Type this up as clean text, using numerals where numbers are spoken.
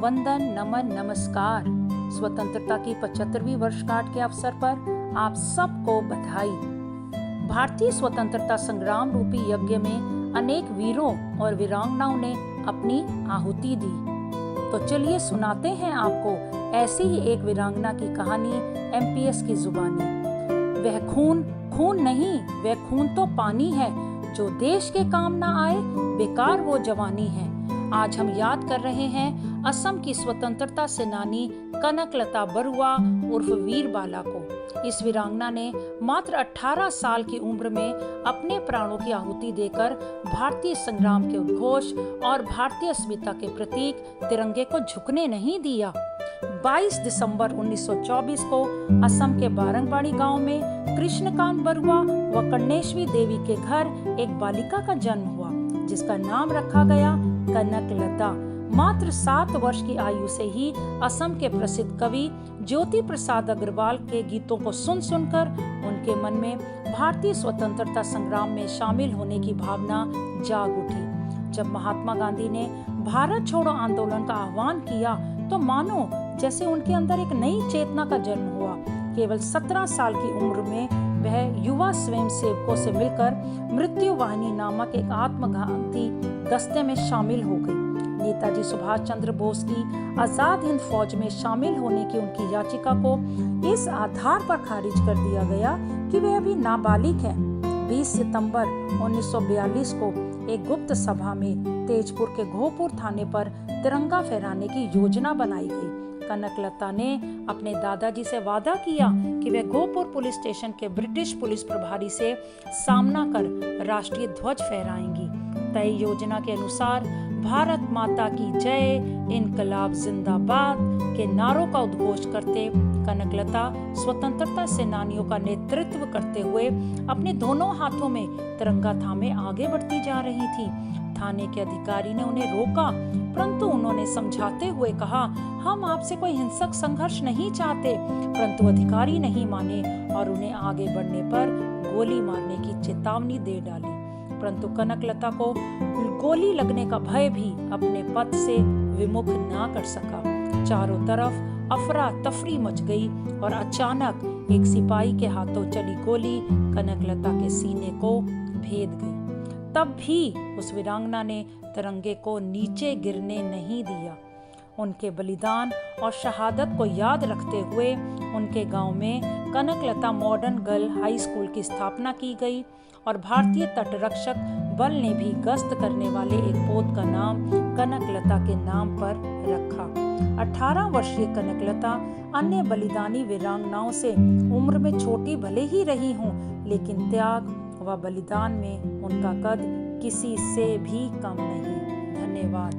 वंदन, नमन, नमस्कार। स्वतंत्रता की 75वीं वर्षगांठ के अवसर पर आप सबको बधाई। भारतीय स्वतंत्रता संग्राम रूपी यज्ञ में अनेक वीरों और वीरांगनाओं ने अपनी आहुति दी। तो चलिए सुनाते हैं आपको ऐसी ही एक वीरांगना की कहानी एमपीएस की जुबानी। वह खून खून नहीं, वह खून तो पानी है, जो देश के काम ना आए बेकार वो जवानी है। आज हम याद कर रहे हैं असम की स्वतंत्रता सेनानी कनकलता बरुआ उर्फ वीर बाला को। इस वीरांगना ने मात्र 18 साल की उम्र में अपने प्राणों की आहुति देकर भारतीय संग्राम के उद्घोष और भारतीय अस्मिता के प्रतीक तिरंगे को झुकने नहीं दिया। 22 दिसंबर 1924 को असम के बारंगबाड़ी गांव में कृष्णकांत बरुआ व कर्णेश्वरी देवी के घर एक बालिका का जन्म हुआ, जिसका नाम रखा गया कनकलता। मात्र 7 वर्ष की आयु से ही असम के प्रसिद्ध कवि ज्योति प्रसाद अग्रवाल के गीतों को सुन सुनकर उनके मन में भारतीय स्वतंत्रता संग्राम में शामिल होने की भावना जाग उठी। जब महात्मा गांधी ने भारत छोड़ो आंदोलन का आह्वान किया तो मानो जैसे उनके अंदर एक नई चेतना का जन्म हुआ। केवल 17 साल की उम्र में वह युवा स्वयंसेवकों से मिलकर मृत्यु वाहिनी नामक एक आत्मघाती दस्ते में शामिल हो गई। नेताजी सुभाष चंद्र बोस की आजाद हिंद फौज में शामिल होने की उनकी याचिका को इस आधार पर खारिज कर दिया गया कि वे अभी नाबालिग हैं। 20 सितंबर 1942 को एक गुप्त सभा में तेजपुर के घोपुर थाने पर तिरंगा फहराने की योजना बनाई गई। कनकलता ने अपने दादाजी से वादा किया कि वे घोपुर पुलिस स्टेशन के ब्रिटिश पुलिस प्रभारी से सामना कर राष्ट्रीय ध्वज फहराएंगी। तय योजना के अनुसार भारत माता की जय, इनकलाब जिंदाबाद के नारों का उद्घोष करते कनकलता स्वतंत्रता सेनानियों का नेतृत्व करते हुए अपने दोनों हाथों में तिरंगा थामे आगे बढ़ती जा रही थी। थाने के अधिकारी ने उन्हें रोका, परंतु उन्होंने समझाते हुए कहा, हम आपसे कोई हिंसक संघर्ष नहीं चाहते। परंतु अधिकारी नहीं माने और उन्हें आगे बढ़ने पर गोली मारने की चेतावनी दे डाली। परंतु कनकलता को गोली लगने का भय भी अपने पद से विमुख ना कर सका। चारों तरफ अफरा तफरी मच गई और अचानक एक सिपाही के हाथों चली गोली कनकलता के सीने को भेद गई। तब भी उस वीरांगना ने तिरंगे को नीचे गिरने नहीं दिया। उनके बलिदान और शहादत को याद रखते हुए उनके गांव में Kanaklata modern girl high school की स्थापना की गई और भारतीय तटरक्षक बल ने भी गश्त करने वाले एक पोत का नाम कनकलता के नाम पर रखा। 18 वर्षीय कनकलता अन्य बलिदानी वीरांगनाओं से उम्र में छोटी भले ही रही हूँ, लेकिन त्याग व बलिदान में उनका कद किसी से भी कम नहीं। धन्यवाद।